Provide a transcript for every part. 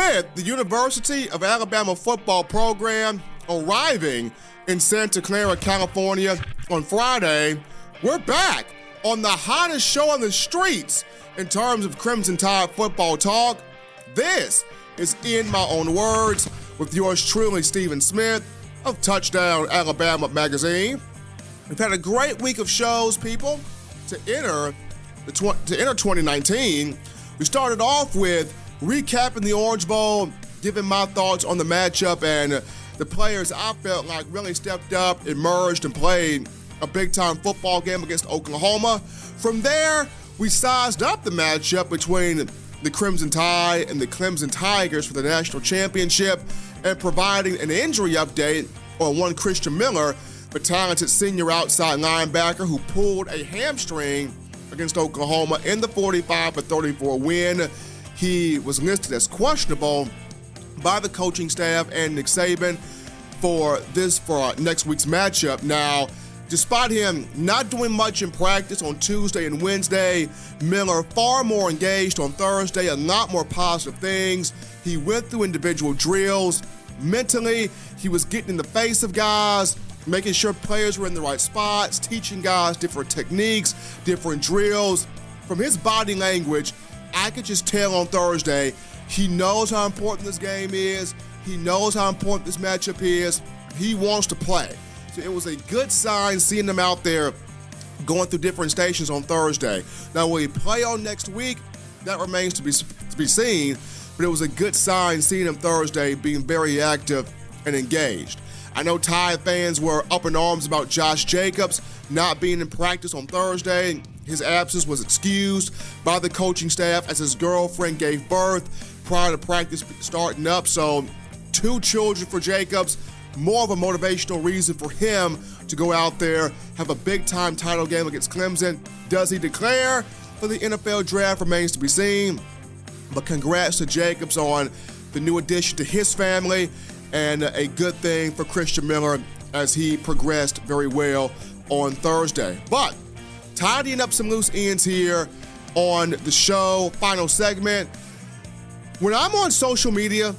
With the University of Alabama football program arriving in Santa Clara, California on Friday, we're back on the hottest show on the streets in terms of Crimson Tide football talk. This is In My Own Words with yours truly, Stephen Smith of Touchdown Alabama magazine. We've had a great week of shows, people, to enter 2019. We started off with recapping the Orange Bowl, giving my thoughts on the matchup and the players I felt like really stepped up, emerged, and played a big-time football game against Oklahoma. From there, we sized up the matchup between the Crimson Tide and the Clemson Tigers for the national championship and providing an injury update on one Christian Miller, the talented senior outside linebacker who pulled a hamstring against Oklahoma in the 45-34 win. He was listed as questionable by the coaching staff and Nick Saban for next week's matchup. Now, despite him not doing much in practice on Tuesday and Wednesday, Miller far more engaged on Thursday, a lot more positive things. He went through individual drills. Mentally, he was getting in the face of guys, making sure players were in the right spots, teaching guys different techniques, different drills. From his body language, I could just tell on Thursday, he knows how important this game is. He knows how important this matchup is. He wants to play. So it was a good sign seeing him out there going through different stations on Thursday. Now, will he play on next week? That remains to be seen, but it was a good sign seeing him Thursday being very active and engaged. I know Tide fans were up in arms about Josh Jacobs not being in practice on Thursday. His absence was excused by the coaching staff as his girlfriend gave birth prior to practice starting up. So 2 children for Jacobs, more of a motivational reason for him to go out there, have a big-time title game against Clemson. Does he declare for the NFL draft remains to be seen. But congrats to Jacobs on the new addition to his family, and a good thing for Christian Miller as he progressed very well on Thursday. But tidying up some loose ends here on the show, final segment. When I'm on social media,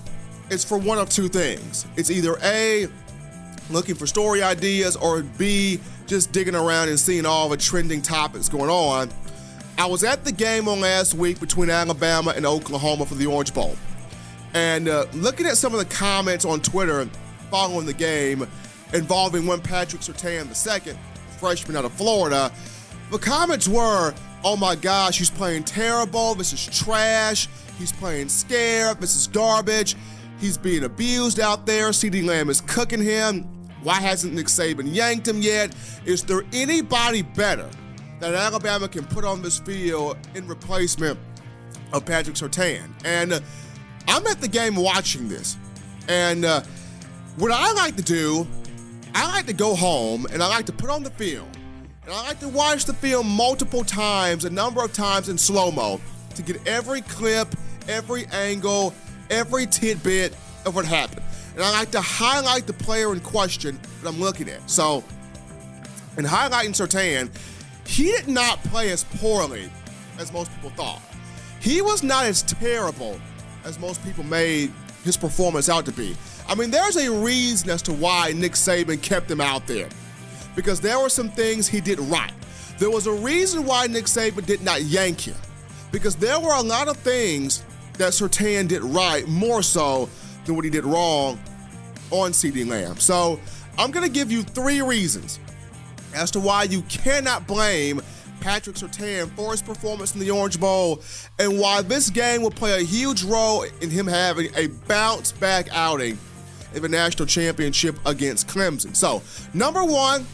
it's for one of two things. It's either A, looking for story ideas, or B, just digging around and seeing all the trending topics going on. I was at the game on last week between Alabama and Oklahoma for the Orange Bowl. And looking at some of the comments on Twitter following the game involving one Patrick Surtain II, freshman out of Florida, the comments were, oh my gosh, he's playing terrible, this is trash, he's playing scared, this is garbage, he's being abused out there, CeeDee Lamb is cooking him, why hasn't Nick Saban yanked him yet? Is there anybody better that Alabama can put on this field in replacement of Patrick Surtain? And I'm at the game watching this, and what I like to do, I like to go home and I like to put on the film, and I like to watch the film multiple times, a number of times in slow-mo, to get every clip, every angle, every tidbit of what happened. And I like to highlight the player in question that I'm looking at. So, in highlighting Surtain, he did not play as poorly as most people thought. He was not as terrible as most people made his performance out to be. I mean, there's a reason as to why Nick Saban kept him out there, because there were some things he did right. There was a reason why Nick Saban did not yank him, because there were a lot of things that Surtain did right, more so than what he did wrong on CeeDee Lamb. So I'm going to give you 3 reasons as to why you cannot blame Patrick Surtain for his performance in the Orange Bowl, and why this game will play a huge role in him having a bounce-back outing in the national championship against Clemson. So, number 1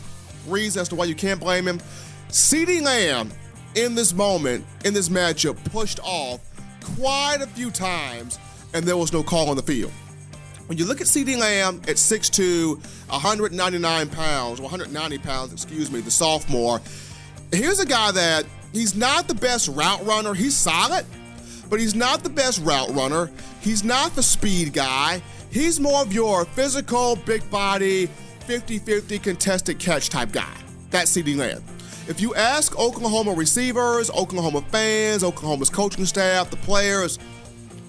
reason as to why you can't blame him, CeeDee Lamb in this moment, in this matchup, pushed off quite a few times, and there was no call on the field. When you look at CeeDee Lamb at 6'2", 190 pounds, the sophomore, here's a guy that he's not the best route runner. He's solid, but he's not the best route runner. He's not the speed guy. He's more of your physical, big body, 50-50 contested catch type guy. That's CeeDee Lamb. If you ask Oklahoma receivers, Oklahoma fans, Oklahoma's coaching staff, the players,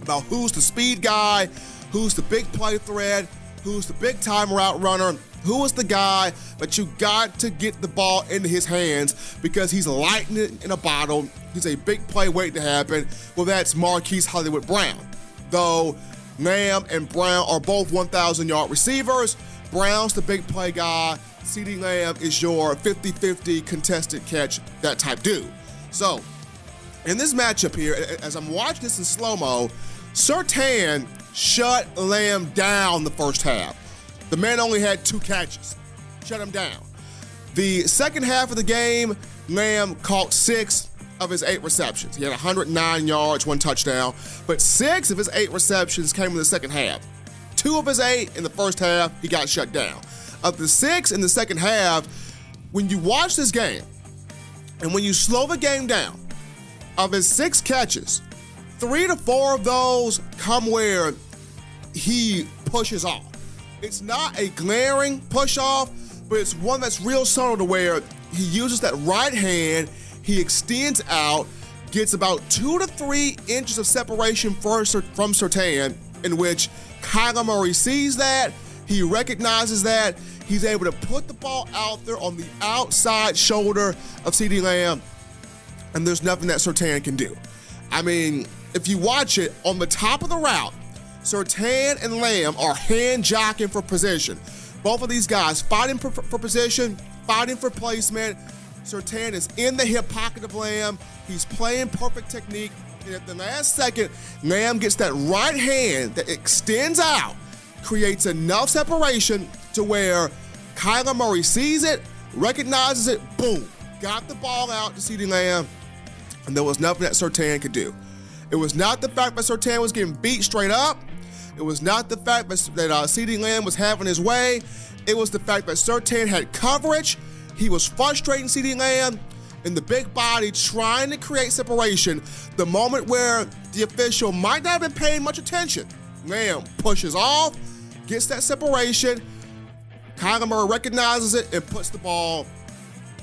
about who's the speed guy, who's the big play threat, who's the big time route runner, who is the guy that you got to get the ball into his hands because he's lightning in a bottle. He's a big play waiting to happen. Well, that's Marquise Hollywood Brown. Though Lamb and Brown are both 1,000-yard receivers, Brown's the big play guy. CeeDee Lamb is your 50-50 contested catch, that type dude. So, in this matchup here, as I'm watching this in slow-mo, Surtain shut Lamb down the first half. The man only had 2 catches. Shut him down. The second half of the game, Lamb caught 6 of his 8 receptions. He had 109 yards, 1 touchdown, but 6 of his 8 receptions came in the second half. 2 of his 8 in the first half, he got shut down. Of the 6 in the second half, when you watch this game, and when you slow the game down, of his 6 catches, 3 to 4 of those come where he pushes off. It's not a glaring push off, but it's one that's real subtle to where he uses that right hand, he extends out, gets about 2 to 3 inches of separation from Surtain, in which Kyler Murray sees that, he recognizes that, he's able to put the ball out there on the outside shoulder of CeeDee Lamb, and there's nothing that Surtain can do. I mean, if you watch it, on the top of the route, Surtain and Lamb are hand jockeying for position. Both of these guys fighting for position, fighting for placement. Surtain is in the hip pocket of Lamb. He's playing perfect technique. And at the last second, Lamb gets that right hand that extends out, creates enough separation to where Kyler Murray sees it, recognizes it, boom, got the ball out to CeeDee Lamb, and there was nothing that Surtain could do. It was not the fact that Surtain was getting beat straight up. It was not the fact that CeeDee Lamb was having his way. It was the fact that Surtain had coverage. He was frustrating CeeDee Lamb in the big body, trying to create separation. The moment where the official might not have been paying much attention, Lamb pushes off, gets that separation. Kyler Murray recognizes it and puts the ball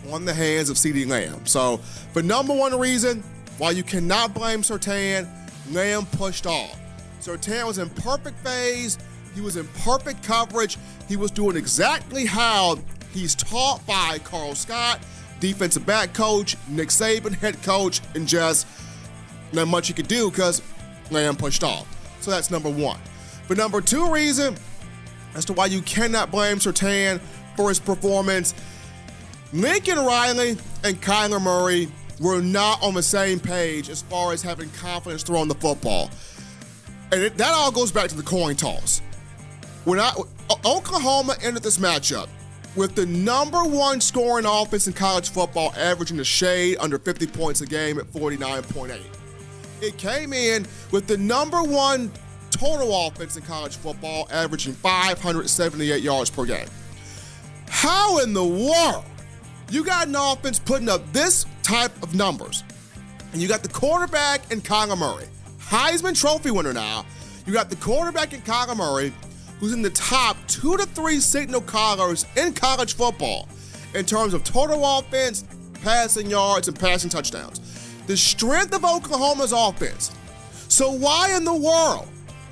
on the hands of CeeDee Lamb. So, the number one reason why you cannot blame Surtain, Lamb pushed off. Surtain was in perfect phase. He was in perfect coverage. He was doing exactly how he's taught by Carl Scott, defensive back coach, Nick Saban, head coach, and just not much he could do because Lamb pushed off. So that's number one. The number two reason as to why you cannot blame Surtain for his performance, Lincoln Riley and Kyler Murray were not on the same page as far as having confidence throwing the football. And that all goes back to the coin toss. Oklahoma entered this matchup with the number one scoring offense in college football, averaging a shade under 50 points a game at 49.8. It came in with the number one total offense in college football, averaging 578 yards per game. How in the world you got an offense putting up this type of numbers, and you got the quarterback in Kyler Murray, Heisman Trophy winner now. You got the quarterback in Kyler Murray, who's in the top 2 to 3 signal callers in college football in terms of total offense, passing yards, and passing touchdowns. The strength of Oklahoma's offense. So why in the world,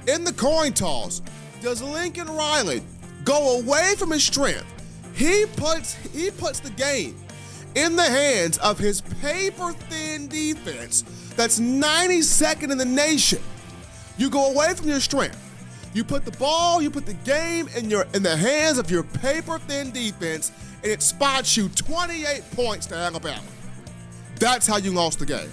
in the coin toss, does Lincoln Riley go away from his strength? He puts the game in the hands of his paper-thin defense that's 92nd in the nation. You go away from your strength. You put the ball, you put the game in the hands of your paper-thin defense, and it spots you 28 points to Alabama. That's how you lost the game.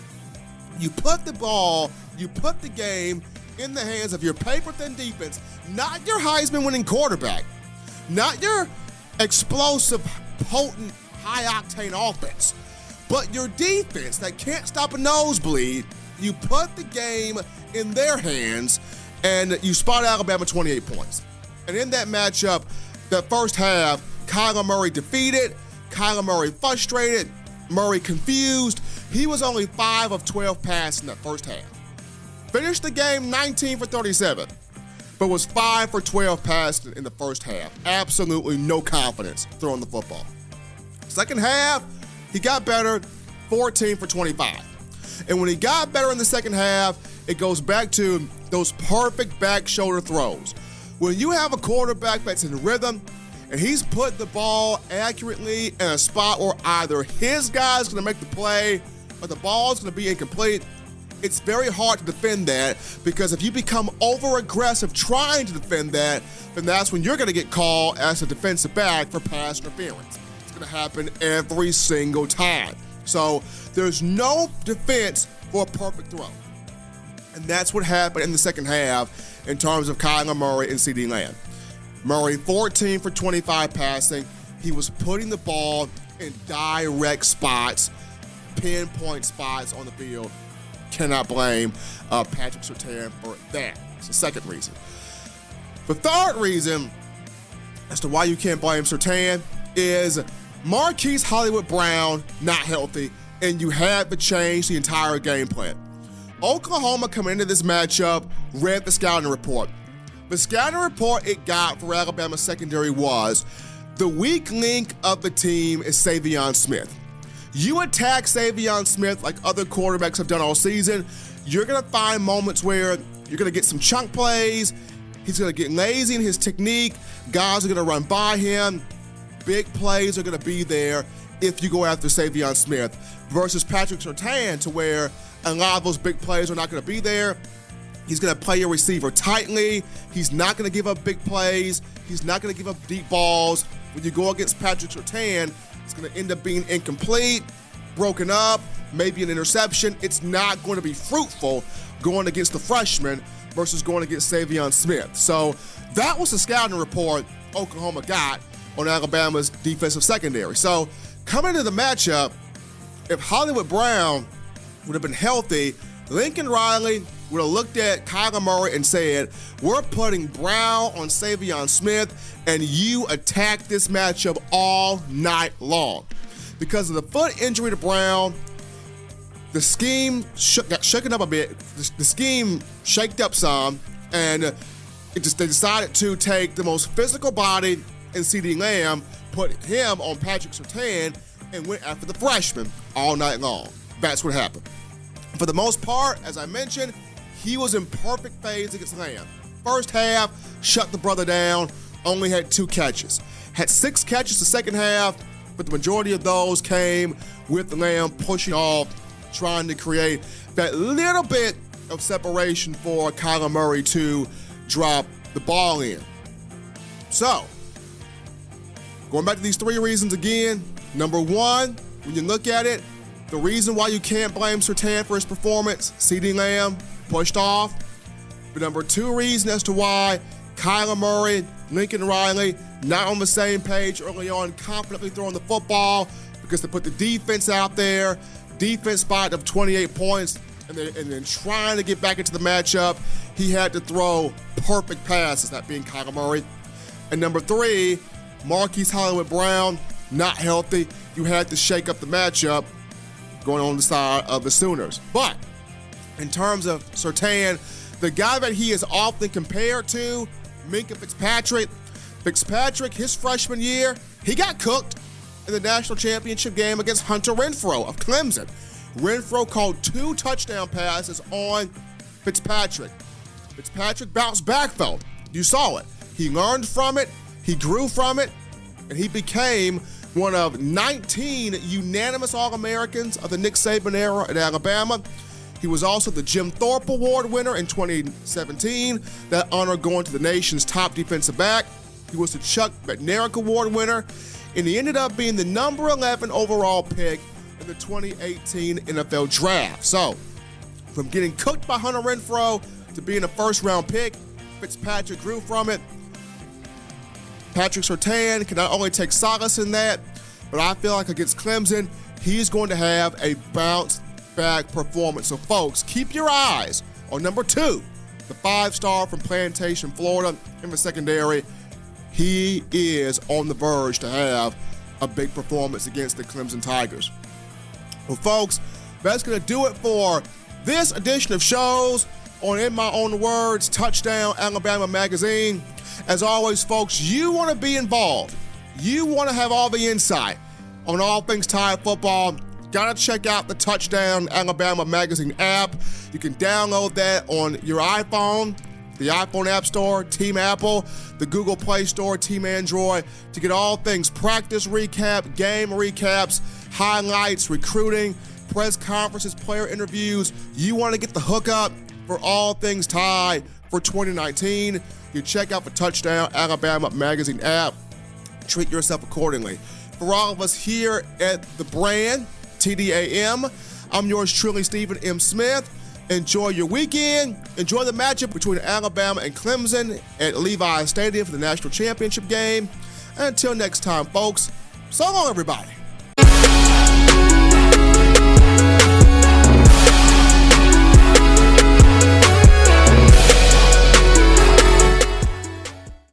You put the ball, you put the game in the hands of your paper-thin defense, not your Heisman-winning quarterback, not your explosive, potent, high-octane offense, but your defense that can't stop a nosebleed. You put the game in their hands, and you spot Alabama 28 points. And in that matchup, that first half, Kyler Murray defeated, Kyler Murray frustrated, Murray confused. He was only 5 of 12 passes in that first half. Finished the game 19 for 37, but was 5 for 12 passes in the first half. Absolutely no confidence throwing the football. Second half, he got better, 14 for 25. And when he got better in the second half, it goes back to those perfect back shoulder throws. When you have a quarterback that's in rhythm and he's put the ball accurately in a spot where either his guy's going to make the play or the ball's going to be incomplete, it's very hard to defend that, because if you become over-aggressive trying to defend that, then that's when you're going to get called as a defensive back for pass interference. It's going to happen every single time. So there's no defense for a perfect throw. And that's what happened in the second half in terms of Kyler Murray and CeeDee Lamb. Murray 14 for 25 passing. He was putting the ball in direct spots, pinpoint spots on the field. Cannot blame Patrick Surtain for that. It's the second reason. The third reason as to why you can't blame Surtain is Marquise Hollywood Brown not healthy, and you had to change the entire game plan. Oklahoma coming into this matchup read the scouting report. The scouting report it got for Alabama's secondary was the weak link of the team is Savion Smith. You attack Savion Smith like other quarterbacks have done all season, you're going to find moments where you're going to get some chunk plays, he's going to get lazy in his technique, guys are going to run by him, big plays are going to be there if you go after Savion Smith, versus Patrick Surtain, to where a lot of those big plays are not going to be there. He's going to play your receiver tightly, he's not going to give up big plays, he's not going to give up deep balls. When you go against Patrick Surtain, it's going to end up being incomplete, broken up, maybe an interception. It's not going to be fruitful going against the freshman versus going against Savion Smith. So that was the scouting report Oklahoma got on Alabama's defensive secondary. So coming into the matchup, if Hollywood Brown would have been healthy, Lincoln Riley would have looked at Kyler Murray and said, we're putting Brown on Savion Smith, and you attack this matchup all night long. Because of the foot injury to Brown, the scheme got shaken up a bit. The scheme shaked up some, and they decided to take the most physical body in CeeDee Lamb, put him on Patrick Surtain, and went after the freshman all night long. That's what happened. For the most part, as I mentioned, he was in perfect phase against Lamb. First half, shut the brother down, only had 2 catches. Had 6 catches the second half, but the majority of those came with Lamb pushing off, trying to create that little bit of separation for Kyler Murray to drop the ball in. So, going back to these 3 reasons again. Number 1, when you look at it, the reason why you can't blame Surtain for his performance, CeeDee Lamb pushed off. The number 2 reason as to why Kyler Murray, Lincoln Riley, not on the same page early on, confidently throwing the football because they put the defense out there, defense spot of 28 points, and then trying to get back into the matchup, he had to throw perfect passes, that being Kyler Murray. And number 3, Marquise Hollywood Brown, not healthy. You had to shake up the matchup going on the side of the Sooners. But in terms of Surtain, the guy that he is often compared to, Minkah Fitzpatrick, his freshman year, he got cooked in the national championship game against Hunter Renfrow of Clemson. Renfrow called 2 touchdown passes on Fitzpatrick. Fitzpatrick bounced back though. You saw it. He learned from it, he grew from it, and he became one of 19 unanimous All-Americans of the Nick Saban era at Alabama. He was also the Jim Thorpe Award winner in 2017, that honor going to the nation's top defensive back. He was the Chuck McNarick Award winner, and he ended up being the number 11 overall pick in the 2018 NFL Draft. So, from getting cooked by Hunter Renfrow to being a first-round pick, Fitzpatrick grew from it. Patrick Surtain can not only take solace in that, but I feel like against Clemson, he's going to have a bounce-back performance. So, folks, keep your eyes on number 2, the 5-star from Plantation, Florida, in the secondary. He is on the verge to have a big performance against the Clemson Tigers. Well, folks, that's going to do it for this edition of shows on In My Own Words, Touchdown Alabama Magazine. As always, folks, you want to be involved. You want to have all the insight on all things Tide football. gotta check out the Touchdown Alabama Magazine app. You can download that on your iPhone, the iPhone App Store, Team Apple, the Google Play Store, Team Android, to get all things practice recap, game recaps, highlights, recruiting, press conferences, player interviews. You want to get the hookup for all things Tide for 2019. You check out the Touchdown Alabama Magazine app. Treat yourself accordingly. For all of us here at the brand, TDAM, I'm yours truly, Stephen M. Smith. Enjoy your weekend. Enjoy the matchup between Alabama and Clemson at Levi Stadium for the national championship game. And until next time, folks, so long, everybody.